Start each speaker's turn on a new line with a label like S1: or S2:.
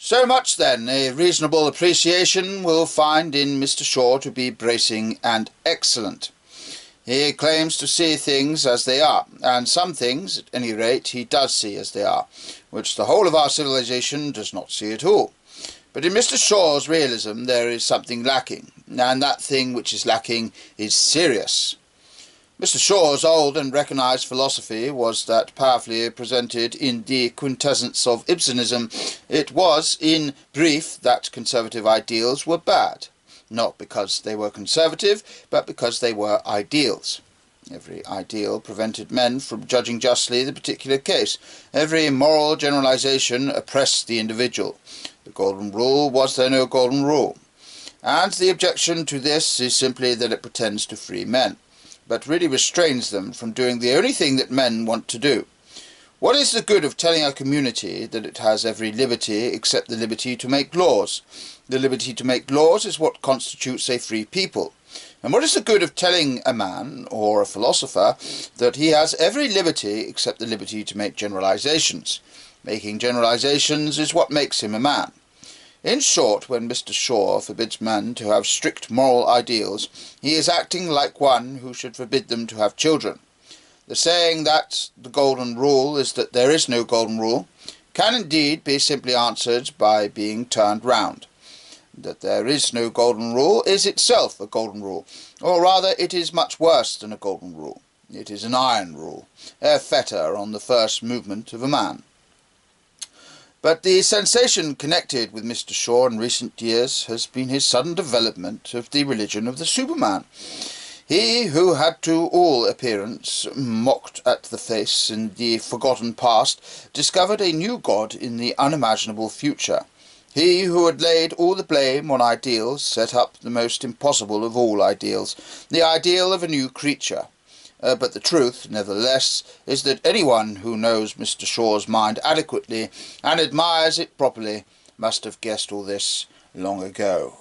S1: So much then, a reasonable appreciation will find in Mr. Shaw to be bracing and excellent. He claims to see things as they are, and some things, at any rate, he does see as they are, which the whole of our civilization does not see at all. But in Mr. Shaw's realism there is something lacking, and that thing which is lacking is serious. Mr. Shaw's old and recognised philosophy was that, powerfully presented in the quintessence of Ibsenism, it was, in brief, that conservative ideals were bad. Not because they were conservative, but because they were ideals. Every ideal prevented men from judging justly the particular case. Every moral generalization oppressed the individual. The golden rule was there no golden rule. And the objection to this is simply that it pretends to free men, but really restrains them from doing the only thing that men want to do. What is the good of telling a community that it has every liberty except the liberty to make laws? The liberty to make laws is what constitutes a free people. And what is the good of telling a man, or a philosopher, that he has every liberty except the liberty to make generalizations? Making generalizations is what makes him a man. In short, when Mr. Shaw forbids men to have strict moral ideals, he is acting like one who should forbid them to have children. The saying that the golden rule is that there is no golden rule can indeed be simply answered by being turned round. That there is no golden rule is itself a golden rule, or rather it is much worse than a golden rule. It is an iron rule, a fetter on the first movement of a man. But the sensation connected with Mr. Shaw in recent years has been his sudden development of the religion of the Superman. He who had to all appearance mocked at the face in the forgotten past discovered a new god in the unimaginable future. He who had laid all the blame on ideals set up the most impossible of all ideals, the ideal of a new creature. But the truth, nevertheless, is that anyone who knows Mr. Shaw's mind adequately and admires it properly must have guessed all this long ago.